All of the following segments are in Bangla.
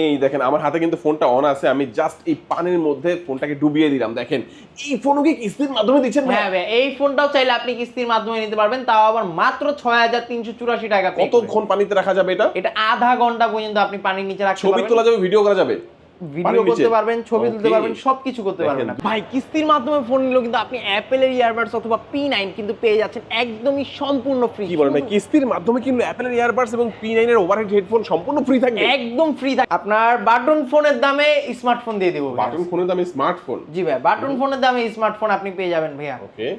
এই দেখেন আমার হাতে কিন্তু ফোনটা অন আছে, আমি জাস্ট এই পানির মধ্যে ফোনটাকে ডুবিয়ে দিলাম। দেখেন এই ফোনও কি কিস্তির মাধ্যমে দিচ্ছেন? হ্যাঁ ভাই, এই ফোনটাও চাইলে আপনি কিস্তির মাধ্যমে নিতে পারবেন, তাও আবার মাত্র ৬৩৮৪ টাকা। কতক্ষণ পানিতে রাখা যাবে এটা? এটা আধা ঘন্টা পর্যন্ত আপনি পানির নিচে রাখতে ছবি পারবেন। তোলা যাবে, ভিডিও করা যাবে, ভিডিও করতে পারবেন, ছবি তুলতে পারবেন, সবকিছু করতে পারবেন। ভাই কিস্তির মাধ্যমে ফোন নিলেও কিন্তু আপনি অ্যাপেলের ইয়ারবাডস অথবা P9 কিন্তু পেয়ে যাচ্ছেন একদমই সম্পূর্ণ ফ্রি। কি বলেন ভাই, কিস্তির মাধ্যমে কিন্তু অ্যাপেলের ইয়ারবাডস এবং P9 এর ওভারহেড হেডফোন সম্পূর্ণ ফ্রি থাকবে? একদম ফ্রি থাকবে। আপনার বাটন ফোনের দামে স্মার্টফোন দিয়ে দেবো। বাটন ফোনের দামে স্মার্টফোন? জি ভাই, বাটন ফোনের দামে স্মার্টফোন আপনি পেয়ে যাবেন ভাইয়া।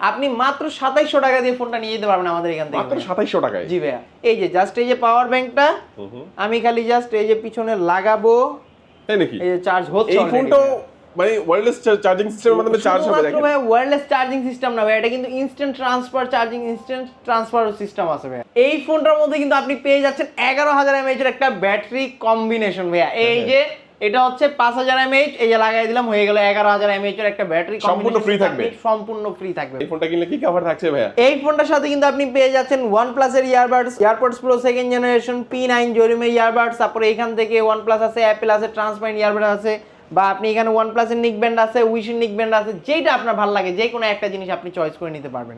আপনি মাত্র ২৭০০ টাকা দিয়ে ফোনটা নিয়ে যেতে পারবেন আমাদের এখান থেকে। মাত্র ২৭০০ টাকায়? জি ভাইয়া, এই যে জাস্ট এই যে পাওয়ার ব্যাংকটা আমি খালি জাস্ট এই যে পিছনে লাগাবো, তাই নাকি? এই যে চার্জ হচ্ছে। এই ফোনটা মানে ওয়্যারলেস চার্জিং সিস্টেমের মাধ্যমে চার্জ হবে? দেখেন ভাই, ওয়্যারলেস চার্জিং সিস্টেম না ভাই, এটা কিন্তু instant transfer charging, instant transfer system আছে ভাই। এই ফোনটার মধ্যে কিন্তু আপনি পেয়ে যাচ্ছেন ১১০০০ mAh এর একটা ব্যাটারি কম্বিনেশন ভাইয়া। এই যে এটা হচ্ছে ৫০০০ mAh, এই যে লাগাই দিলাম, হয়ে গেল ১১০০০ mAh এর একটা ব্যাটারি কম্বিনেশন। সম্পূর্ণ ফ্রি থাকবে? সম্পূর্ণ ফ্রি থাকবে। এই ফোনটা কিনলে কি কভার থাকছে ভাইয়া? এই ফোনটার সাথে কিন্তু আপনি পেয়ে যাচ্ছেন OnePlus এর AirPods pro second generation, P9 জরিমের ইয়ারবাডস, তারপরে এখান থেকে OnePlus আছে, অ্যাপেল আছে, ট্রান্সপারেন্ট ইয়ারবাড আছে, বা আপনি এখানে OnePlus এর নিক ব্যান্ড আছে, উইশের নিক ব্যান্ড আছে, যেটা আপনার ভালো লাগে যে কোনো একটা জিনিস আপনি চয়েস করে নিতে পারবেন।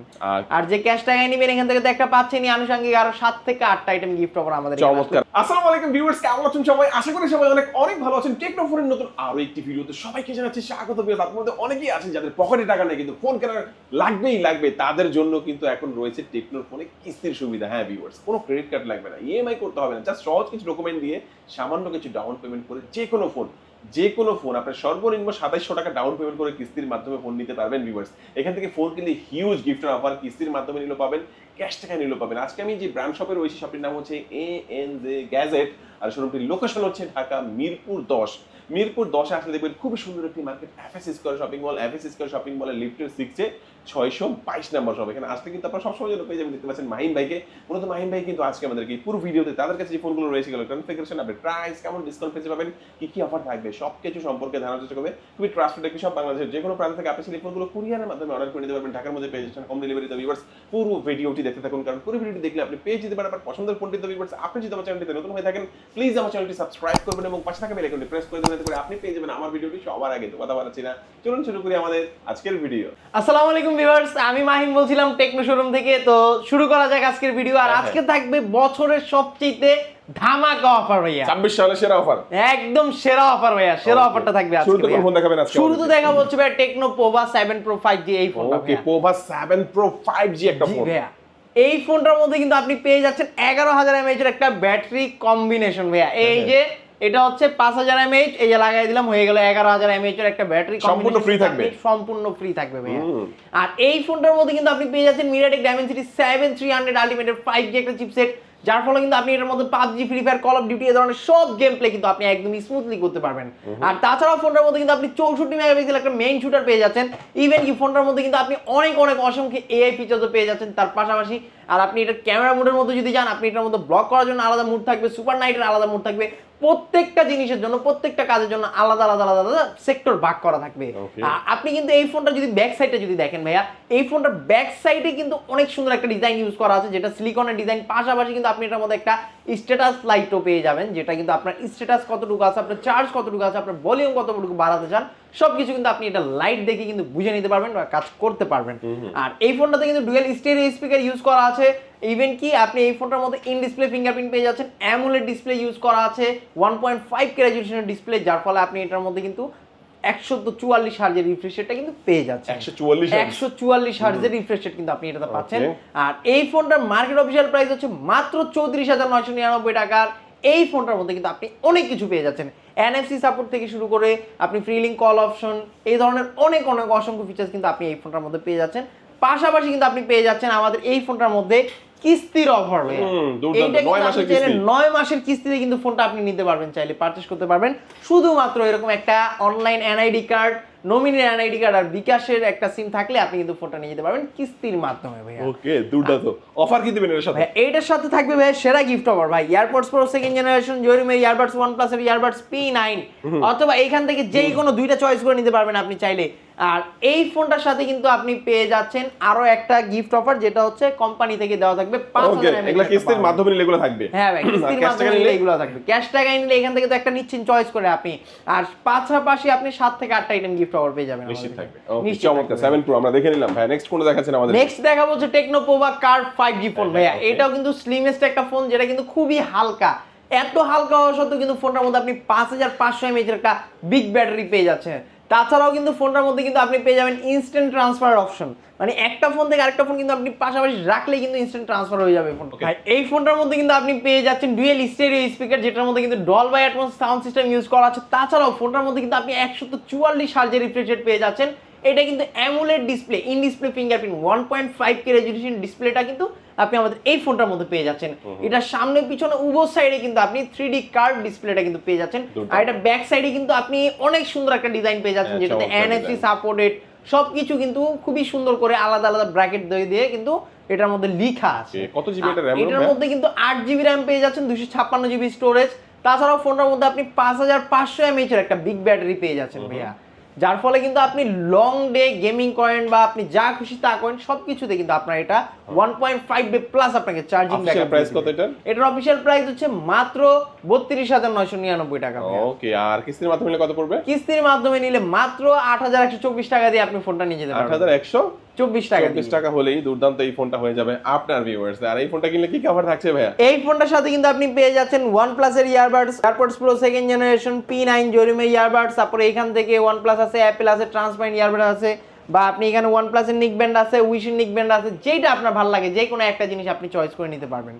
আর যে ক্যাশ টাকায় নেবেন এখান থেকে তো একটা পাচ্ছেনই, আনুষঙ্গিক আরো ৭ থেকে ৮টা আইটেম গিফট অফার আমাদের। চমৎকার। আসসালামু আলাইকুম ভিউয়ার্স, কেমন আছেন সবাই? আশা করি সবাই অনেক অনেক ভালো আছেন। টেকনোফোনের নতুন আরো একটি ভিডিওতে সবাইকে জানাচ্ছি স্বাগত। আপনাদের মধ্যে অনেকেই আছেন যাদের পকেটে টাকা নেই কিন্তু ফোন কেনার লাগবে, তাদের জন্য কিন্তু এখন রয়েছে টেকনোর ফোনে কিস্তির সুবিধা। হ্যাঁ ভিউয়ার্স, কোনো ক্রেডিট কার্ড লাগবে না, ইএমআই করতে হবে না, জাস্ট সহজ কিছু ডকুমেন্ট দিয়ে সামান্য কিছু ডাউন পেমেন্ট করে যে কোনো ফোন আপনার সর্বনিম্ন ২৭০০ টাকা ডাউন পেমেন্ট করে কিস্তির মাধ্যমে ফোন নিতে পারবেন ভিউয়ার্স। এখান থেকে ফোন কিনলে হিউজ গিফটের অফার, কিস্তির মাধ্যমে নিলেও পাবেন, ক্যাশ টাকায় নিলেও পাবেন। আজকে আমি যে ব্র্যান্ড শপে রয়েছি, শপটির নাম হচ্ছে ANJ গ্যাজেট, আর শোরুমটির লোকেশন হচ্ছে ঢাকা মিরপুর ১০। মিরপুর ১০-এ আসলে দেখবেন খুবই সুন্দর একটি market, FS square shopping mall. FS square shopping মলের লিফটের 6-এ ৬২২ নম্বর শপ। এখানে আসলে কিন্তু আপনারা সবসময় জন্য পেয়ে যাবেন, দেখতে পাচ্ছেন মাহিম ভাইকে। মূলত মাহিম ভাই কিন্তু আজকে আমাদেরকে এই পুরো ভিডিওতে তাদের কাছে যে ফোনগুলো রয়েছে গেল কনফিগারেশন, আপনি প্রাইস, কেমন ডিসকাউন্ট পেতে পাবেন, কি অফার থাকবে, সবকিছু সম্পর্কে জানার চেষ্টা করবে। খুবই ট্রাস্টেড একটি শপ, বাংলাদেশের যে কোনো প্রান্ত থেকে আপনি সেই ফোনগুলো কুরিয়ারের মাধ্যমে অর্ডার করে নিতে পারবেন। ঢাকার মধ্যে পেয়ে যাচ্ছেন হোম ডেলিভারি। ভিউয়ার্স পুরো ভিডিওটি দেখতে থাকুন, কারণ পুরো ভিডিওটি দেখলে আপনি পেয়ে যেতে পারেন আপনার পছন্দের ফোনটি। ভিউয়ার্স আপনি যদি আমার চ্যানেলটিতে নতুন হয়ে থাকেন, প্লিজ আমার চ্যানেলটি সাবস্ক্রাইব করবেন এবং পাশে থাকা বেল আইকনটি প্রেস করে দেবেন, যাতে করে আপনি পেয়ে যাবেন আমার ভিডিওটি সবার আগে। তো কথা বলাচ্ছি না, চলুন শুরু করি আমাদের আজকের ভিডিও। আসসালামু আলাইকুম ভিউয়ার্স, আমি মাহিম বলছিলাম টেকনো শোরুম থেকে। তো শুরু করা যাক আজকের ভিডিও। আর আজকে থাকবে বছরের সবচেয়ে ধামাকা অফার ভাইয়া, ২৬ সালের সেরা অফার, একদম সেরা অফার ভাইয়া। সেরা অফারটা থাকবে আজকে। শুরুতে কোন ফোন দেখাবেন আজকে? শুরুতে দেখাবো হচ্ছে ভাই টেকনো পোভা 7 Pro 5G এই ফোনটা। ওকে, পোভা 7 Pro 5G একটা ফোন ভাইয়া। এই ফোনটার মধ্যে কিন্তু আপনি পেয়ে যাচ্ছেন ১১০০০ mAh এর একটা ব্যাটারি কম্বিনেশন ভাইয়া। এই যে এটা হচ্ছে ৫০০০ mAh, এই যে লাগাই দিলাম, হয়ে গেল ১১০০০ mAh এর একটা ব্যাটারি সম্পূর্ণ ফ্রি থাকবে। সম্পূর্ণ ফ্রি থাকবে ভাইয়া। আর এই ফোনটার মধ্যে কিন্তু আপনি পেয়ে যাচ্ছেন MediaTek Dimensity 7300 আলটিমেট 5G একটা চিপসেট, যার ফলে কিন্তু আপনি এটার মধ্যে PUBG, free fire, call of duty এই ধরনের সব গেম প্লে কিন্তু আপনি একদম স্মুথলি করতে পারবেন। আর তাছাড়াও ফোনটার মধ্যে কিন্তু আপনি ৬৪ মেগাপিক্সেল একটা মেইন শুটার পেয়ে যাচ্ছেন। ইভেন কি ফোনটার মধ্যে কিন্তু আপনি অনেক অসংখ্য AI ফিচারসও পেয়ে যাচ্ছেন তার পাশাপাশি। আর আপনি এটা ক্যামেরা মোডের মধ্যে যদি যান, আপনি এটার মধ্যে ব্লগ করার জন্য আলাদা মুড থাকবে, সুপার নাইটের আলাদা মুড থাকবে, প্রত্যেকটা জিনিসের জন্য, প্রত্যেকটা কাজের জন্য আলাদা আলাদা সেক্টর ভাগ করা থাকবে। আপনি কিন্তু এই ফোনটা যদি ব্যাক সাইডে যদি দেখেন ভাইয়া, এই ফোনটার ব্যাক সাইডে কিন্তু অনেক সুন্দর একটা ডিজাইন ইউজ করা আছে, যেটা সিলিকনের ডিজাইন। পাশাপাশি কিন্তু আপনি এটার মধ্যে একটা স্ট্যাটাস লাইটও পেয়ে যাবেন, যেটা কিন্তু আপনার স্ট্যাটাস কতটুকু আছে, আপনার চার্জ কতটুকু আছে, আপনার ভলিউম কতটুকু বাড়াতে চান, সবকিছু কিন্তু আপনি এটা লাইট দেখে কিন্তু বুঝে নিতে পারবেন বা কাজ করতে পারবেন। আর এই ফোনটাতে কিন্তু ডুয়াল স্টেরিও স্পিকার ইউজ করা আছে। ইভেন কি আপনি এই ফোনটার মধ্যে ইন ডিসপ্লে ফিঙ্গারপ্রিন্ট পেয়ে যাচ্ছেন, অ্যামোলেড ডিসপ্লে ইউজ করা আছে, 1.5K রেজোলিউশনের ডিসপ্লে, যার ফলে আপনি এটার মধ্যে কিন্তু ১৪৪ হার্জের রিফ্রেশ রেটটা কিন্তু পেয়ে যাচ্ছেন। ১৪৪ হার্জের রিফ্রেশ রেট কিন্তু আপনি এটাতে পাচ্ছেন। আর এই ফোনটার মার্কেট অফিশিয়াল প্রাইস হচ্ছে মাত্র ৩৪৯৯৯ টাকার। এই ফোনটার মধ্যে কিন্তু আপনি অনেক কিছু পেয়ে যাচ্ছেন, NFC সাপোর্ট থেকে শুরু করে আপনি ফ্রি লিঙ্ক কল অপশন, এই ধরনের অনেক অসংখ্য ফিচার্স কিন্তু আপনি এই ফোনটার মধ্যে পেয়ে যাচ্ছেন। পাশাপাশি কিন্তু আপনি পেয়ে যাচ্ছেন আমাদের এই ফোনটার মধ্যে কিস্তির অফার। এইটা ৯ মাসের কিস্তিতে কিন্তু ফোনটা আপনি নিতে পারবেন, চাইলে পারচেজ করতে পারবেন। শুধুমাত্র এরকম একটা online NID card, nominee NID card আর বিকাশের একটা সিম থাকলে আপনি কিন্তু ফোনটা নিয়ে যেতে পারবেন কিস্তির মাধ্যমে ভাইয়া। ওকে, দুর্দান্ত অফার কি দিবেন এর সাথে? ভাই এইটার সাথে থাকবে ভাই সেরা গিফট অফার ভাই, এয়ারপডস প্রো সেকেন্ড জেনারেশন, জরিমের ইয়ারবাডস, OnePlus এর ইয়ারবাডস P9, অথবা এইখান থেকে যেই কোনো দুইটা চয়েস করে নিতে পারবেন আপনি চাইলে। আর এই ফোনটার সাথে কিন্তু আপনি পেয়ে যাচ্ছেন আরো একটা গিফট অফার, যেটা হচ্ছে কোম্পানি থেকে দেওয়া থাকবে 5000 mAh এগুলা কিস্তির মাধ্যমে নিলে এগুলো থাকবে। হ্যাঁ ভাই, কিস্তির মাধ্যমে নিলে এগুলো থাকবে। ক্যাশ টাকা নিলে এখান থেকে তো একটা নিচ্ছেন চয়েস করে আপনি, আর পাশাপাশি আপনি 7 থেকে 8টা আইটেম গিফট অফার পেয়ে যাবেন। নিশ্চিত থাকবে। ওকে, চমৎকার। 7 Pro আমরা দেখে নিলাম ভাই। নেক্সট কোনটা দেখাচ্ছেন আমাদের? নেক্সট দেখাবো হচ্ছে টেকনো পোভা কার 5G ফোন ভাইয়া। এটাও কিন্তু স্লিমেস্ট একটা ফোন, যেটা কিন্তু খুবই হালকা। এত হালকা হওয়া সত্ত্বেও কিন্তু ফোনটার মধ্যে আপনি 5500 mAh এর একটা বিগ ব্যাটারি পেয়ে যাচ্ছেন। তাছাড়াও কিন্তু ফোনটার মধ্যে কিন্তু আপনি পেয়ে যাবেন ইনস্ট্যান্ট ট্রান্সফার অপশন, মানে একটা ফোন থেকে আরেকটা ফোন কিন্তু আপনি পাশাপাশি রাখলেই কিন্তু ইনস্ট্যান্ট ট্রান্সফার হয়ে যাবে ফোন। ভাই এই ফোনটার মধ্যে কিন্তু আপনি পেয়ে যাচ্ছেন ডুয়েল স্টেরিও স্পিকার, যেটার মধ্যে কিন্তু ডলবাই অ্যাটমস সাউন্ড সিস্টেম ইউজ করা আছে। তাছাড়াও ফোনটার মধ্যে কিন্তু আপনি 144 হার্জের রিফ্রেশ রেট পেয়ে যাচ্ছেন। এটা কিন্তু AMOLED display, in display fingerprint 1.5K resolution ডিসপ্লেটা কিন্তু আপনি আমাদের এই ফোনটার মধ্যে পেয়ে যাচ্ছেন। এটা সামনে পিছনে উভয় সাইডে কিন্তু আপনি 3D কার্ভ ডিসপ্লেটা কিন্তু পেয়ে যাচ্ছেন। আর এটা ব্যাক সাইডে কিন্তু আপনি অনেক সুন্দর একটা ডিজাইন পেয়ে যাচ্ছেন, যেটাতে NFC সাপোর্টেড সবকিছু কিন্তু খুবই সুন্দর করে আলাদা আলাদা ব্র্যাকেট দিয়ে কিন্তু এটার মধ্যে লেখা আছে। কত জিবি এটা র‍্যাম? এটার মধ্যে কিন্তু 8GB র‍্যাম পেয়ে যাচ্ছেন, 256GB স্টোরেজ। তাছাড়াও ফোনটার মধ্যে আপনি 5500 mAh এর একটা বিগ ব্যাটারি পেয়ে যাচ্ছেন ভাইয়া, যার ফলে কিন্তু আপনি লং ডে গেমিং করেন বা আপনি যা খুশি তা করেন সবকিছুতে কিন্তু আপনার এটা 1.5 ডে প্লাস আপনাকে চার্জিং ব্যাকআপ। অফিশিয়াল প্রাইস কত এটা? এটার অফিশিয়াল প্রাইস হচ্ছে মাত্র 32999 টাকা। ওকে, আর কিস্তির মাধ্যমে নিলে কত পড়বে? কিস্তির মাধ্যমে নিলে মাত্র 8124 টাকা দিয়ে আপনি ফোনটা নিয়ে যেতে পারবেন। 8124 টাকা 24 টাকা হলেই দুর্দান্ত এই ফোনটা হয়ে যাবে আপনার ভিউয়ার্স। আর এই ফোনটা কিনলে কি কভার থাকছে ভাইয়া? এই ফোনটার সাথে কিন্তু আপনি পেয়ে যাচ্ছেন OnePlus এর earbuds, AirPods pro second generation, P9 জরিমের ইয়ারবাডস। তারপরে এখান থেকে OnePlus আছে, অ্যাপেল আছে, ট্রান্সপারেন্ট ইয়ারবাড আছে, বা আপনি এখানে OnePlus এর নিক ব্যান্ড আছে, উইশের নিক ব্যান্ড আছে, যেটা আপনার ভালো লাগে যে কোনো একটা জিনিস আপনি চয়েস করে নিতে পারবেন।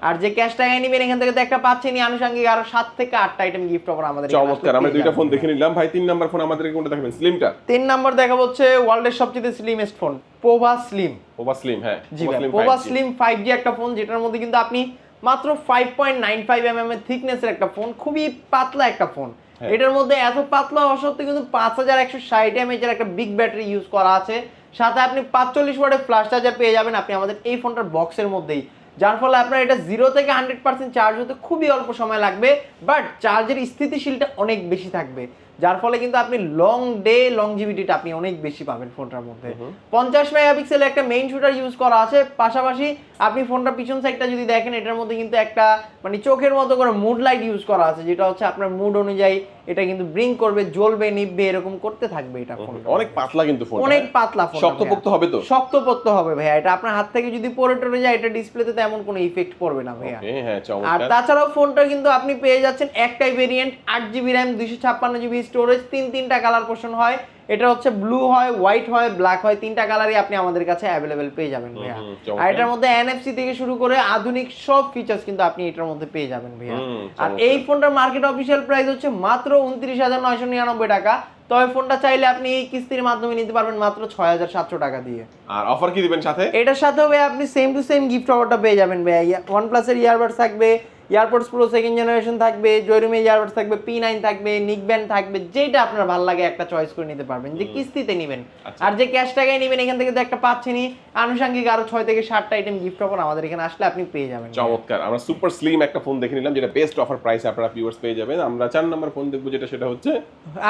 আর যে ক্যাশ টাকা নেবেন এখান থেকে তো একটা পাচ্ছেনই, আনুষঙ্গিক আরো 7 থেকে 8টা আইটেম গিফট অফার আমাদের। চমৎকার, আমরা দুইটা ফোন দেখে নিলাম ভাই। 3 নাম্বার ফোন আমাদেরকে কোনটা দেখাবেন? স্লিমটা। 3 নাম্বার দেখাবো হচ্ছে ওয়ার্ল্ডের সবচেয়ে slimmest phone, Pova slim. Pova slim, হ্যাঁ জি ভাই, পোভা স্লিম 5G একটা ফোন, যেটার মধ্যে কিন্তু আপনি মাত্র 5.95 mm এর থিকনেসের একটা ফোন, খুবই পাতলা একটা ফোন। এটার মধ্যে এত পাতলা হওয়া সত্ত্বেও কিন্তু 5160 mAh এর একটা বিগ ব্যাটারি ইউজ করা আছে। সাথে আপনি 45 ওয়াটের ফ্ল্যাশ চার্জার পেয়ে যাবেন আপনি আমাদের এই ফোনটার বক্সের মধ্যেই, যার ফলে আপনার এটা 0 থেকে 100% চার্জ হতে খুবই অল্প সময় লাগবে, বাট চার্জের স্থিতিশীলটা অনেক বেশি থাকবে, যার ফলে কিন্তু আপনি লং ডে লংজিভিটিটা আপনি অনেক বেশি পাবেন ফোনটার মধ্যে। 50 মেগাপিক্সেলের একটা মেইন শুটার ইউজ করা আছে। পাশাপাশি আপনি ফোনটার পিছন সাইডটা যদি দেখেন, এটার মধ্যে কিন্তু একটা মানে চোখের মতো করে মুড লাইট ইউজ করা আছে, যেটা হচ্ছে আপনার মুড অনুযায়ী এটা কিন্তু ব্লিঙ্ক করবে, জ্বলবে, নিভবে, এরকম করতে থাকবে। এটা ফোন অনেক পাতলা, কিন্তু ফোন অনেক পাতলা ফোন, শক্তপোক্ত হবে তো? শক্তপোক্ত হবে ভাইয়া। এটা আপনার হাত থেকে যদি পড়ে টরে যায়, এটা ডিসপ্লেতে তেমন কোনো ইফেক্ট পড়বে না ভাইয়া। হ্যাঁ, চমৎকার। আর তাছাড়াও ফোনটা কিন্তু আপনি পেয়ে যাচ্ছেন একটাই variant, 8GB RAM, 256GB storage, তিনটা কালার পোর্শন হয়। এটা হচ্ছে ব্লু হয়, হোয়াইট হয়, ব্ল্যাক হয়, তিনটা কালারই আপনি আমাদের কাছে অ্যাভেলেবেল পেয়ে যাবেন ভাইয়া। আর এটার মধ্যে NFC থেকে শুরু করে আধুনিক সব ফিচার্স কিন্তু আপনি এটার মধ্যে পেয়ে যাবেন ভাইয়া। আর এই ফোনটার মার্কেট অফিশিয়াল প্রাইস হচ্ছে মাত্র 29999 টাকা। তবে ফোনটা চাইলে আপনি কিস্তির মাধ্যমে নিতে পারবেন মাত্র 6700 টাকা দিয়ে। আর অফার কি দিবেন সাথে? এটার সাথেও ভাই আপনি সেম টু সেম গিফট অফারটা পেয়ে যাবেন ভাইয়া। OnePlus এর ইয়ারবাডস থাকবে, এয়ারপডস প্রো সেকেন্ড জেনারেশন থাকবে, জয়রুমি ইয়ারবাডস থাকবে, P9 থাকবে, নিক ব্যান্ড থাকবে, যেটা আপনার ভালো লাগে একটা চয়েস করে নিতে পারবেন, যে কিস্তিতে নেবেন। আর যে ক্যাশ টাকায় নেবেন এখান থেকে তো একটা পাচ্ছেনই, আনুষঙ্গিক আরো 6 থেকে 7টা আইটেম গিফট অফার আমাদের এখানে আসলে আপনি পেয়ে যাবেন। চমৎকার, আমরা সুপার স্লিম একটা ফোন দেখে নিলাম, যেটা বেস্ট অফার প্রাইসে আপনারা ভিউয়ার্স পেয়ে যাবেন। আমরা 4 নাম্বার ফোন দেখব, যেটা সেটা হচ্ছে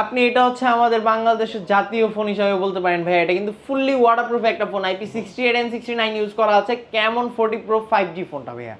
আপনি এটা হচ্ছে আমাদের বাংলাদেশের জাতীয় ফোন হিসেবে বলতে পারেন ভাই। এটা কিন্তু ফুললি ওয়াটারপ্রুফ একটা ফোন, IP68 and 69 ইউজ করা আছে। ক্যামন 40 Pro 5G ফোনটা ভাইয়া।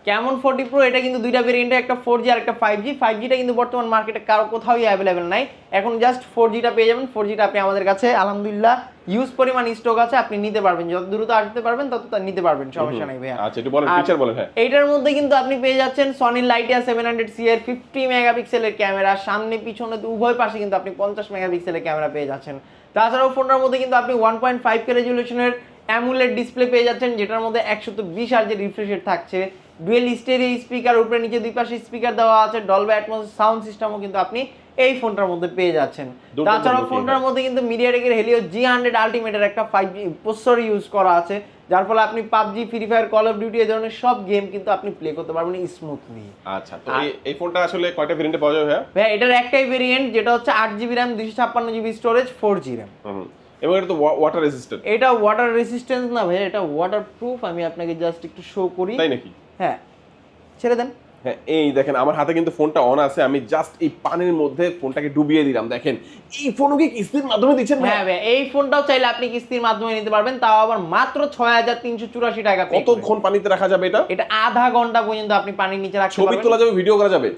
ক্যামন 40 Pro, এটা কিন্তু দুইটা ভেরিয়েন্টে, একটা 4G আর একটা 5G। 5Gটা কিন্তু বর্তমান মার্কেটে কারো কোথাওই অ্যাভেলেবেল নাই, এখন জাস্ট 4Gটা পেয়ে যাবেন। 4Gটা আপনি আমাদের কাছে আলহামদুলিল্লাহ ইউজ পরিমাণ স্টক আছে, আপনি নিতে পারবেন, যত দ্রুত আসতে পারবেন তত নিতে পারবেন, সমস্যা নাই ভাইয়া। আচ্ছা, একটু বলেন ফিচার বলেন। হ্যাঁ, এইটার মধ্যে কিন্তু আপনি পেয়ে যাচ্ছেন সনির লাইটিয়া 700C এর 50 মেগাপিক্সেলের ক্যামেরা, সামনে পিছনে উভয় পাশে কিন্তু আপনি 50 মেগাপিক্সেলের ক্যামেরা পেয়ে যাচ্ছেন। তাছাড়াও ফোনটার মধ্যে কিন্তু আপনি 1.5K রেজোলিউশনের অ্যামোলেড ডিসপ্লে পেয়ে যাচ্ছেন, যেটার মধ্যে 120 হার্জের রিফ্রেশ রেট থাকছে। ডুয়েল স্টেরিও স্পিকার, উপরে নিচে দুই পাশে স্পিকার দেওয়া আছে। ডলবি অ্যাটমস সাউন্ড সিস্টেমও কিন্তু আপনি এই ফোনটার মধ্যে পেয়ে যাচ্ছেন। তাছাড়াও ফোনটার মধ্যে কিন্তু মিডিয়াটেকের হেলিও G100 আলটিমেটের একটা 5G প্রসেসর ইউজ করা আছে, যার ফলে আপনি PUBG, free fire, call of duty এই ধরনের সব গেম কিন্তু আপনি প্লে করতে পারবেন স্মুথলি। আচ্ছা, তো এই ফোনটা আসলে কয়টা ভেরিয়েন্টে পাওয়া যাবে ভাই? এটার একটাই ভেরিয়েন্ট, যেটা হচ্ছে 8GB RAM, 256GB storage, 4G RAM. এবং এটা তো ওয়াটার রেজিস্ট্যান্ট। এটা ওয়াটার রেজিস্ট্যান্স না ভাই, এটা ওয়াটারপ্রুফ। আমি আপনাকে জাস্ট একটু শো করি। তাই নাকি? হ্যাঁ, ছেড়ে দেন। হ্যাঁ এই দেখেন আমার হাতে কিন্তু ফোনটা অন আছে, আমি জাস্ট এই পানির মধ্যে ফোনটাকে ডুবিয়ে দিলাম। দেখেন এই ফোনও কি কিস্তির মাধ্যমে দিচ্ছেন ভাই? হ্যাঁ ভাই, এই ফোনটাও চাইলে আপনি কিস্তির মাধ্যমে নিতে পারবেন, তাও আবার মাত্র 6384 টাকা pay করে। কতক্ষণ পানিতে রাখা যাবে এটা? এটা আধা ঘন্টা পর্যন্ত আপনি পানির নিচে রাখতে ছবি পারবেন, তোলা যাবে, ভিডিও করা যাবে,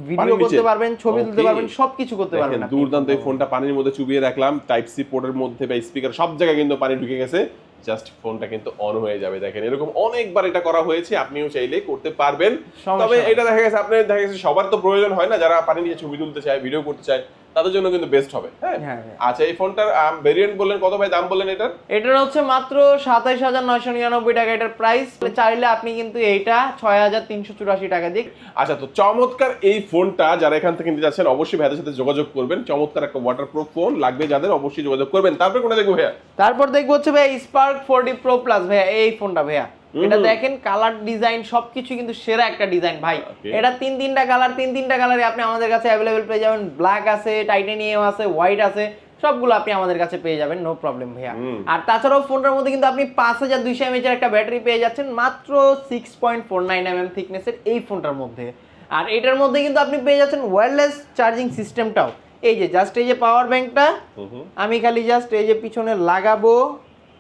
ভিডিও পানির নিচে? করতে পারবেন, ছবি তুলতে Okay. পারবেন, সবকিছু করতে পারবেন দেখেন আপনি। দুর্দান্ত এই ফোনটা পানির মধ্যে চুবিয়ে রাখলাম, টাইপ সি পোর্টের মধ্যে বা স্পিকার সব জায়গায় কিন্তু পানি ঢুকে গেছে, জাস্ট ফোনটা কিন্তু অন হয়ে যাবে। দেখেন এরকম অনেকবার এটা করা হয়েছে, আপনিও চাইলে করতে পারবেন। সমস্যা তবে নেই। এটা দেখা গেছে আপনার দেখা গেছে সবার তো প্রয়োজন হয় না, যারা পানি নিয়ে ছবি তুলতে চায়, ভিডিও করতে চায়, তাদের জন্য কিন্তু বেস্ট হবে। হ্যাঁ হ্যাঁ, হ্যাঁ। আচ্ছা এই ফোনটার ভেরিয়েন্ট বললেন কত ভাই, দাম বললেন এটার? এটার হচ্ছে মাত্র 27999 টাকা এটার প্রাইস। চাইলে আপনি কিন্তু এইটা 6384 টাকা দিয়ে। আচ্ছা তো চমৎকার এই ফোনটা যারা এখান থেকে নিতে যাচ্ছেন অবশ্যই ভাইদের সাথে যোগাযোগ করবেন। চমৎকার একটা ওয়াটারপ্রুফ ফোন লাগবে যাদের, অবশ্যই যোগাযোগ করবেন। তারপরে কোনটা দেখবো ভাইয়া? তারপর দেখবো হচ্ছে ভাইয়া স্পার্ক 40 প্রো প্লাস ভাইয়া, এই ফোনটা ভাইয়া। এটা দেখেন কালার ডিজাইন সবকিছু কিন্তু সেরা একটা ডিজাইন ভাই। Okay. এটা তিনটা কালারে আপনি আমাদের কাছে অ্যাভেলেবেল পেয়ে যাবেন। ব্ল্যাক আছে, টাইটানিয়াম আছে, হোয়াইট আছে, সবগুলো আপনি আমাদের কাছে পেয়ে যাবেন, নো প্রবলেম ভাইয়া। আর তাছাড়াও ফোনটার মধ্যে কিন্তু আপনি 5200 mAh এর একটা ব্যাটারি পেয়ে যাচ্ছেন মাত্র 6.49 mm থিকনেসের এই ফোনটার মধ্যে। আর এটার মধ্যে কিন্তু আপনি পেয়ে যাচ্ছেন ওয়্যারলেস চার্জিং সিস্টেমটাও। এই যে জাস্ট এই যে পাওয়ার ব্যাংকটা আমি খালি জাস্ট এই যে পিছনে লাগাবো,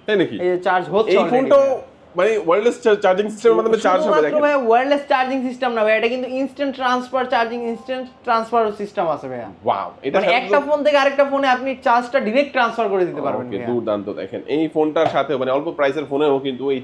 তাই নাকি? এই যে চার্জ হচ্ছে এই already ফোনটাও ভাইয়া। মানে ওয়্যারলেস চার্জিং সিস্টেমের মাধ্যমে চার্জ হবে? শুধুমাত্র দেখেন ভাইয়া ওয়্যারলেস চার্জিং সিস্টেম না ভাই, এটা কিন্তু instant transfer charging, instant transfer system আছে ভাইয়া। ওয়াও, এটা মানে একটা ফোন থেকে আরেকটা ফোনে আপনি চার্জটা ডাইরেক্ট ট্রান্সফার করে দিতে পারবেন ওকে ভাইয়া। দুর্দান্ত। দেখেন এই ফোনটার সাথে মানে অল্প প্রাইসের ফোনেও কিন্তু এই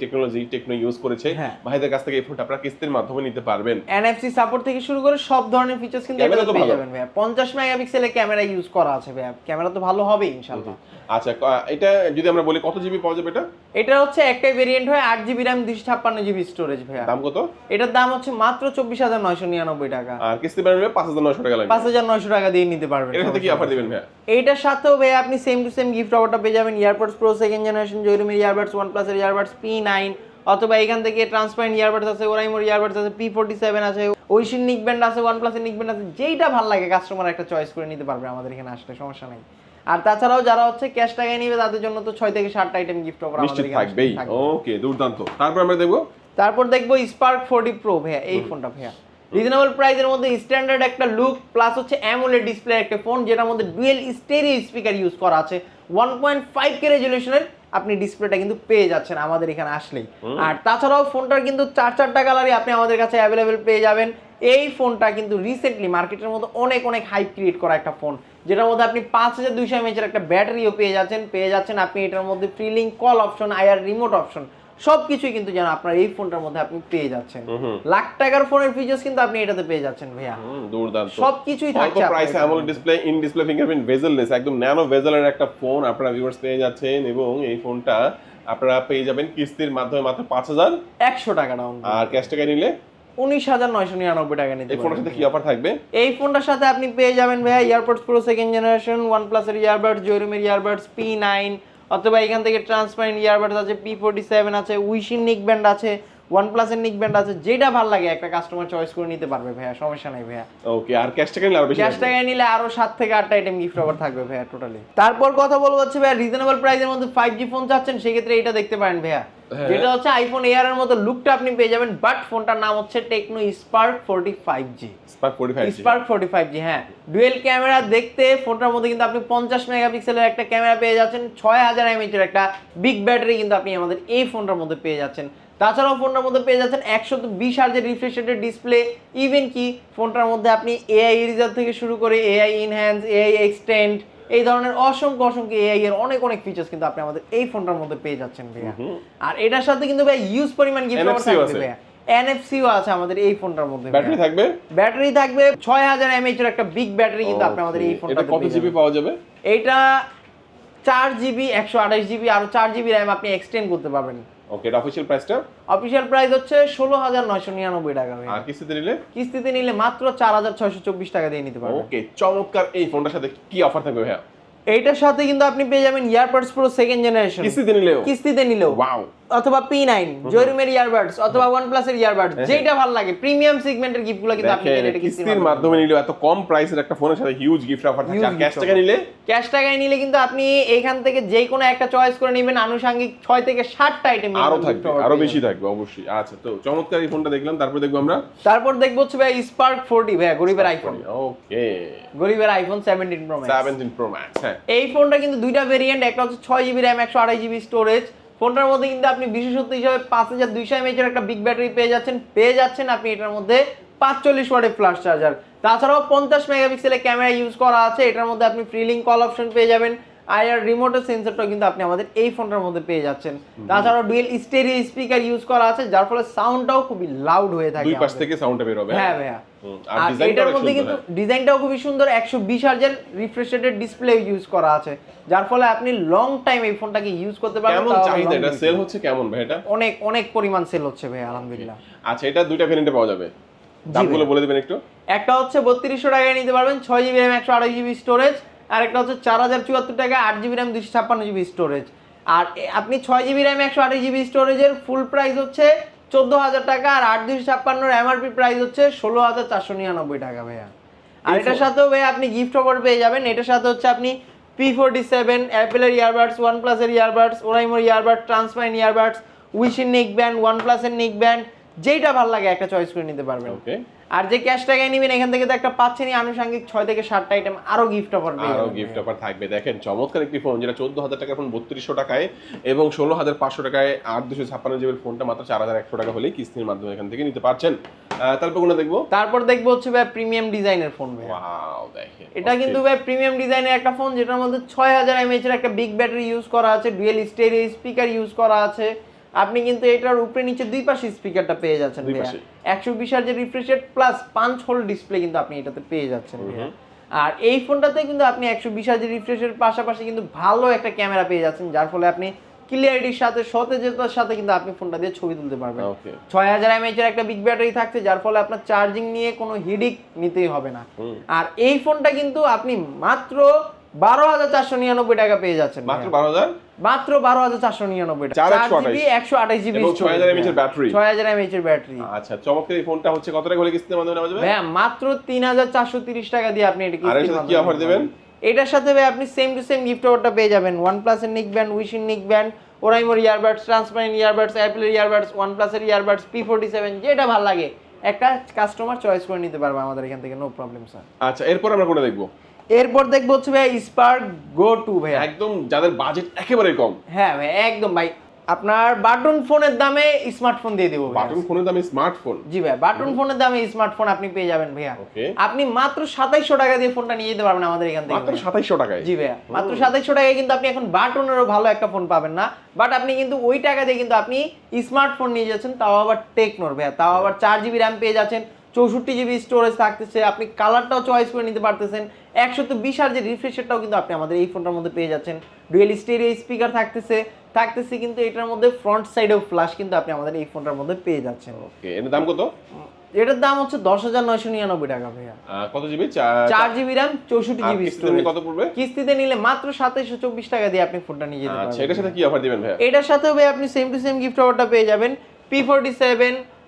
টেকনো ইউজ করেছে হ্যাঁ। ভাইদের কাছ থেকে। এই ফোনটা আপনারা কিস্তির মাধ্যমে নিতে পারবেন। এনএফসি সাপোর্ট থেকে শুরু করে সব ধরনের ফিচার্স কিন্তু ক্যামেরা এটাতে তো পেয়ে ভালো। যাবেন ভাইয়া। 50 মেগাপিক্সেলের ক্যামেরা ইউজ করা আছে ভাইয়া, ক্যামেরা তো ভালো হবে ইনশাআল্লাহ। আচ্ছা এটা যদি আমরা বলি কত জিবি পাওয়া যাবে এটা? এটা হচ্ছে একটাই ভেরিয়েন্ট হয় 8GB RAM 256GB স্টোরেজ ভাইয়া। দাম কত? এটার দাম হচ্ছে মাত্র 24999 টাকা। আর কিস্তি বানালে 5900 টাকা লাগবে। 5900 টাকা দিয়ে নিতে পারবেন। এর সাথে কি অফার দিবেন ভাইয়া? এইটার সাথেও ভাই আপনি সেম টু সেম গিফট অফারটা পেয়ে যাবেন। ইয়ারবাডস প্রো সেকেন্ড জেনারেশন, জয়রুমের ইয়ারবাডস, OnePlus এর ইয়ারবাডস P9, অথবা এখান থেকে ট্রান্সপারেন্ট ইয়ারবাডস আছে, ওরাইমোর ইয়ারবাডস আছে, P47 আছে, ওইশিন নিক ব্যান্ড আছে, OnePlus এর নিক ব্যান্ড আছে। যেইটা ভালো লাগে কাস্টমার একটা চয়েস করে নিতে পারবে আমাদের এখানে আসলে, সমস্যা নাই। আর তাছাড়াও যারা হচ্ছে ক্যাশ টাকায় নিবে তাদের জন্য তো 6 থেকে 7টা আইটেম গিফট অফার আমাদের নিশ্চিত এখানে থাকবেই। থাকবে। ওকে দুর্দান্ত। তারপর আমরা দেখবো তারপর দেখবো স্পার্ক 40 প্রো ভাইয়া, এই ফোনটা ভাইয়া রিজনেবল প্রাইসের মধ্যে স্ট্যান্ডার্ড একটা লুক প্লাস হচ্ছে অ্যামোলেড ডিসপ্লে একটা ফোন, যেটার মধ্যে ডুয়েল স্টেরিও স্পিকার ইউজ করা আছে। 1.5K রেজুলেশনের আপনি ডিসপ্লেটা কিন্তু পেয়ে যাচ্ছেন আমাদের এখানে আসলেই। আর তাছাড়াও ফোনটার কিন্তু চারটা কালারই আপনি আমাদের কাছে অ্যাভেলেবেল পেয়ে যাবেন। এই ফোনটা কিন্তু রিসেন্টলি মার্কেটের মধ্যে অনেক হাইপ ক্রিয়েট করা একটা ফোন, যেটার মধ্যে আপনি 5200 mAh এর একটা ব্যাটারিও পেয়ে যাচ্ছেন আপনি এটার মধ্যে free link call option, IR remote option, সবকিছুই কিন্তু যেন আপনার এই ফোনটার মধ্যে আপনি পেয়ে যাচ্ছেন। লাখ টাকার ফোনের ফিচার্স কিন্তু আপনি এটাতে পেয়ে যাচ্ছেন ভাইয়া। দুর্দান্ত সবকিছুই থাকছে অল্প প্রাইসে AMOLED display, in display fingerprint, bezel-less, একদম ন্যানো বেজেলের একটা ফোন আপনারা ভিউয়ার্স পেয়ে যাচ্ছেন। এবং এই ফোনটা আপনারা পেয়ে যাবেন কিস্তির মাধ্যমে মাত্র 5100 টাকা ডাউন, আর ক্যাশ টাকায় নিলে 19999 টাকা নিতে এই ফোনের সাথে কি অফার থাকবে? এই ফোনটার সাথে আপনি পেয়ে যাবেন ভাইয়া earbuds pro second generation, OnePlus এর ইয়ারবাডস, জয়রুমের ইয়ারবাডস P9, অথবা এখান থেকে ট্রান্সপারেন্ট ইয়ারবাডস আছে, P47 আছে, উইশিন নিক ব্যান্ড আছে, OnePlus এর নিক ব্যান্ড আছে। যেটা ভালো লাগে একটা কাস্টমার চয়েস করে নিতে পারবে ভাইয়া, সমস্যা নাই ভাইয়া। ওকে আর ক্যাশ টাকা নিলে আরো বেশি ক্যাশ টাকায় নিলে আরো 7 থেকে 8টা আইটেম গিফট অফার থাকবে ভাইয়া টোটালি। তারপর কথা বলবো হচ্ছে ভাইয়া রিজনেবল প্রাইসের মধ্যে 5G ফোন চাচ্ছেন, সেক্ষেত্রে এটা দেখতে পারেন ভাইয়া, যেটা হচ্ছে আইফোন এয়ার এর মতো লুকটা আপনি পেয়ে যাবেন, বাট ফোনটার নাম হচ্ছে Tecno Spark 45G। Spark 45G হ্যাঁ, ডুয়েল ক্যামেরা দেখতে ফোনটার মধ্যে কিন্তু আপনি 50 মেগাপিক্সেলের একটা ক্যামেরা পেয়ে যাচ্ছেন, 6000 mAh এর একটা বিগ ব্যাটারি কিন্তু আপনি আমাদের এই ফোনটার মধ্যে পেয়ে যাচ্ছেন। তাছাড়াও ফোনটার মধ্যে পেয়ে যাচ্ছেন 120 হার্জের রিফ্রেশ রেটের ডিসপ্লে, ইভেন কি ফোনটার মধ্যে আপনি এআই ইরেজার থেকে শুরু করে এআই ইনহ্যান্স, এআই এক্সটেন্ড, এই ধরনের অসংখ্য এআই এর অনেক ফিচার্স কিন্তু আপনি আমাদের এই ফোনটার মধ্যে পেয়ে যাচ্ছেন ভাইয়া। আর এটার সাথে কিন্তু ভাই ইউজ পরিমাণ গিফট অফার থাকবে ভাইয়া। এনএফসিও আছে আমাদের এই ফোনটার মধ্যে। ব্যাটারি থাকবে 6000 mAh এর একটা বিগ ব্যাটারি কিন্তু আপনি আমাদের এই ফোনটাতে এটা কত জিবি পাওয়া যাবে? এইটা 4GB 128GB আর 4GB RAM আপনি এক্সটেন্ড করতে পারবেন। ওকে এটা অফিশিয়াল প্রাইসটা? অফিশিয়াল প্রাইস হচ্ছে 16999 টাকা ভাই। আর কিস্তিতে নিলে মাত্র 4624 টাকা দিয়ে নিতে পারবেন। ওকে চমৎকার। এই ফোনটার সাথে কি অফার থাকবে ভাইয়া? এইটার সাথে কিন্তু আপনি পেয়ে যাবেন ইয়ারবাডস প্রো সেকেন্ড জেনারেশন কিস্তিতে নিলেও কিস্তিতে নিলেও ওয়াও অথবা P9 জয়রুমের ইয়ারবাডস অথবা OnePlus এর ইয়ারবাডস যেটা ভালো লাগে প্রিমিয়াম সেগমেন্টের গিফটগুলো কিন্তু আপনি পেয়ে যাবেন কিস্তির মাধ্যমে নিলে এত কম প্রাইসের একটা ফোনের সাথে হিউজ গিফট অফার থাকে আর ক্যাশ টাকা নিলে কিন্তু আপনি এখান থেকে যে কোনো একটা চয়েস করে নেবেন আনুষঙ্গিক 6 থেকে 7টা আইটেম আরো থাকবে আরো বেশি থাকবে অবশ্যই। আচ্ছা তো চমৎকার এই ফোনটা দেখলাম, তারপর দেখবো আমরা হচ্ছে ভাই স্পার্ক 40 ভাই গরিবের আইফোন। ওকে, গরিবের iPhone 17 pro max. 17 pro max. হ্যাঁ, এই ফোনটা কিন্তু দুইটা ভেরিয়েন্ট, একটা হচ্ছে 6GB RAM 128GB স্টোরেজ। ফোনটার মধ্যে কিন্তু আপনি বিশেষত্ব হিসেবে 5200 mAh এর একটা বিগ ব্যাটারি পেয়ে যাচ্ছেন আপনি এটার মধ্যে 45 ওয়াটের ফ্ল্যাশ চার্জার। তাছাড়াও 50 মেগাপিক্সেলের ক্যামেরা ইউজ করা আছে। এটার মধ্যে আপনি ফ্রি লিঙ্ক কল অপশন পেয়ে যাবেন, আইআর রিমোটের সেন্সরটাও কিন্তু আপনি আমাদের এই ফোনটার মধ্যে পেয়ে যাচ্ছেন। তাছাড়াও ডুয়েল স্টেরিও স্পিকার ইউজ করা আছে, যার ফলে সাউন্ডটাও খুবই লাউড হয়ে থাকে, দুই পাশ থেকে সাউন্ডটা বের হবে। হ্যাঁ ভাইয়া, আর এটার মধ্যে কিন্তু ডিজাইনটাও খুবই সুন্দর, 120 হার্জের রিফ্রেশ রেটের ডিসপ্লে ইউজ করা আছে, যার ফলে আপনি লং টাইম এই ফোনটাকে ইউজ করতে পারবেন। কেমন চাহিদা, এটা সেল হচ্ছে কেমন ভাই? এটা অনেক পরিমাণ সেল হচ্ছে ভাই আলহামদুলিল্লাহ। আচ্ছা, এটা দুইটা ভেরিয়েন্টে পাওয়া যাবে, দামগুলো বলে দিবেন একটু। একটা হচ্ছে 3200 টাকায় নিতে পারবেন 6GB RAM 128GB স্টোরেজ, আর একটা হচ্ছে 4074 টাকা 8GB RAM 256GB স্টোরেজ। আর আপনি 6GB RAM 128GB স্টোরেজের ফুল প্রাইস হচ্ছে 14000 টাকা, আর 8256 এমআরপি প্রাইস হচ্ছে 16499 টাকা ভাইয়া। আর এটার সাথেও ভাই আপনি গিফট অফার পেয়ে যাবেন। এটার সাথে হচ্ছে আপনি P47 অ্যাপেলের ইয়ারবাডস, OnePlus এর ইয়ারবাডস, ওরাইমোর ইয়ারবাড, ট্রান্সপাইন ইয়ারবাডস, উইশির নেক ব্যান্ড, OnePlus এর নেক ব্যান্ড, যেটা ভালো লাগে একটা চয়েস করে নিতে পারবেন। ওকে, আর যে ক্যাশ টাকায় নেবেন এখান থেকে তো একটা পাচ্ছেনই আনুষঙ্গিক 6 থেকে 7টা আইটেম আরো গিফট অফার পেয়ে যাবেন। আরো গিফট অফার থাকবে। দেখেন চমৎকার একটি ফোন, যেটা 14000 টাকার ফোন 3200 টাকায় এবং 16500 টাকায় 8256GB ফোনটা মাত্র 4100 টাকা হলেই কিস্তির মাধ্যমে এখান থেকে নিতে পারছেন। তারপর কোনটা দেখবো? দেখবো হচ্ছে ভাই প্রিমিয়াম ডিজাইনের ফোন ভাই। ওয়াও, দেখেন এটা কিন্তু ভাই প্রিমিয়াম ডিজাইনের একটা ফোন, যেটার মধ্যে 6000 mAh এর একটা বিগ ব্যাটারি ইউজ করা আছে, ডুয়েল স্টেরিও স্পিকার ইউজ করা আছে। আপনি কিন্তু এটার উপরে নিচে দুই পাশে স্পিকারটা পেয়ে যাচ্ছেন ভাইয়া। 120 হার্জের refresh rate plus 5 hole display কিন্তু আপনি এটাতে পেয়ে যাচ্ছেন ভাইয়া। আর এই ফোনটাতে কিন্তু আপনি 120 হার্জের রিফ্রেশের পাশাপাশি কিন্তু ভালো একটা ক্যামেরা পেয়ে যাচ্ছেন, যার ফলে আপনি ক্লিয়ারিটির সাথে সতেজতার সাথে কিন্তু আপনি ফোনটা দিয়ে ছবি তুলতে পারবেন। 6000 mAh এর একটা বিগ ব্যাটারি থাকছে, যার ফলে আপনার চার্জিং নিয়ে কোনো হিডিক নিতেই হবে না। আর এই ফোনটা কিন্তু আপনি মাত্র 12499 টাকা পেয়ে যাচ্ছেন। মাত্র 12499 টাকা, 4GB 128GB এবং 6000 mAh এর ব্যাটারি। 6000 mAh এর ব্যাটারি। আচ্ছা, চমৎকার। এই ফোনটা হচ্ছে কত টাকা হলে কিস্তির মাধ্যমে নেওয়া যাবে? ভাই মাত্র 3430 টাকা দিয়ে আপনি এটা কিস্তির মাধ্যমে কি অফার দিবেন? এটার সাথে ভাই আপনি সেম টু সেম গিফট অফারটা পেয়ে যাবেন। OnePlus এর নিক ব্যান্ড, উইশির নিক ব্যান্ড, ওরাইমোর ইয়ারবাডস, ট্রান্সপারেন্ট ইয়ারবাডস, অ্যাপেলের ইয়ারবাডস, OnePlus এর ইয়ারবাডস, P47, যেটা ভালো লাগে একটা কাস্টমার চয়েস করে নিতে পারবে আমাদের এখান থেকে, নো প্রবলেম স্যার। আচ্ছা, এরপর আমরা কোনটা দেখবো? এরপর দেখবো হচ্ছে ভাই স্পার্ক গো 2 ভাই, একদম যাদের বাজেট একেবারে কম। হ্যাঁ ভাই একদম ভাই, আপনার বাটন ফোনের দামে স্মার্টফোন দিয়ে দেবো। বাটন ফোনের দামে স্মার্টফোন? জি ভাই, বাটন ফোনের দামে স্মার্টফোন আপনি পেয়ে যাবেন ভাইয়া। আপনি মাত্র 2700 টাকা দিয়ে ফোনটা নিয়ে যেতে পারবেন আমাদের এখান থেকে। মাত্র 2700 টাকায়? জি ভাইয়া, মাত্র 2700 টাকায় কিন্তু আপনি এখন বাটনেরও ভালো একটা ফোন পাবেন না, বাট আপনি কিন্তু ওই টাকা দিয়ে কিন্তু আপনি স্মার্টফোন নিয়ে যাচ্ছেন, তাও আবার টেকনোর ভাইয়া, তাও আবার 4GB RAM পেয়ে যাচ্ছেন, 64GB স্টোরেজ থাকতেছে, আপনি কালারটাও চয়েস করে নিতে পারতেছেন, 120 হার্জের রিফ্রেশ রেটটাও কিন্তু আপনি আমাদের এই ফোনটার মধ্যে পেয়ে যাচ্ছেন, ডুয়েল স্টেরিও স্পিকার থাকতেছে কিন্তু এটার মধ্যে ফ্রন্ট সাইডেও ফ্ল্যাশ কিন্তু আপনি আমাদের এই ফোনটার মধ্যে পেয়ে যাচ্ছেন। ওকে, এর দাম কত? এটার দাম হচ্ছে 10999 টাকা ভাইয়া। কত GB? 4GB RAM 64GB storage. কত পড়বে? কিস্তিতে নিলে মাত্র 2724 টাকা দিয়ে আপনি ফোনটা নিয়ে যেতে পারবেন। আচ্ছা, এটার সাথে কি অফার দিবেন ভাইয়া? এটার সাথেও ভাই আপনি সেম টু সেম গিফট অফারটা পেয়ে যাবেন। P47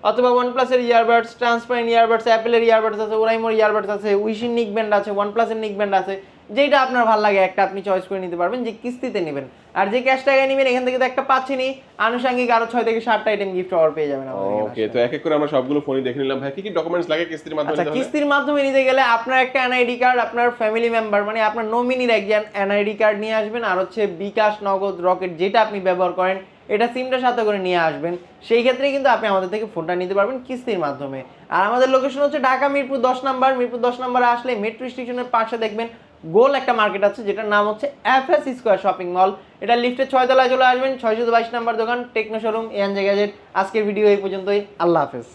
অথবা OnePlus এর ইয়ারবাডস, ট্রান্সপারেন্ট ইয়ারবাডস, অ্যাপেলের ইয়ারবাডস আছে, ওরাইমোর ইয়ারবাডস আছে, উইশির নিক ব্যান্ড আছে, OnePlus এর নিক ব্যান্ড আছে, যেটা আপনার ভালো লাগে একটা আপনি চয়েস করে নিতে পারবেন যে কিস্তিতে নেবেন। আর যে ক্যাশ টাকায় নেবেন এখান থেকে তো একটা পাচ্ছেনই, আনুষঙ্গিক আরো 6 থেকে 7টা আইটেম গিফট অফার পেয়ে যাবেন আমাদের এখানে। ওকে, তো এক এক করে আমরা সবগুলো ফোনই দেখে নিলাম ভাই। কি কি ডকুমেন্টস লাগে কিস্তির মাধ্যমে? আচ্ছা, কিস্তির মাধ্যমে নিতে গেলে আপনার একটা এনআইডি কার্ড, আপনার ফ্যামিলি মেম্বার মানে আপনার নমিনির একজন এনআইডি কার্ড নিয়ে আসবেন, আর হচ্ছে বিকাশ, নগদ, রকেট যেটা আপনি ব্যবহার করেন এটা সিমটার সাথে করে নিয়ে আসবেন। সেই ক্ষেত্রে কিন্তু আপনি আমাদের থেকে ফোনটা নিতে পারবেন কিস্তির মাধ্যমে। আর আমাদের লোকেশন হচ্ছে ঢাকা মিরপুর 10 নম্বর। মিরপুর 10 নম্বরে আসলে মেট্রো স্টেশনের পাশে দেখবেন গোল একটা মার্কেট আছে, যেটার নাম হচ্ছে FS স্কয়ার শপিং মল। এটা লিফটে 6 তলায় চলে আসবেন, 622 নম্বর দোকান, টেকনো শোরুম, এনজে গ্যাজেট। আজকের ভিডিও এই পর্যন্তই, আল্লাহ হাফেজ।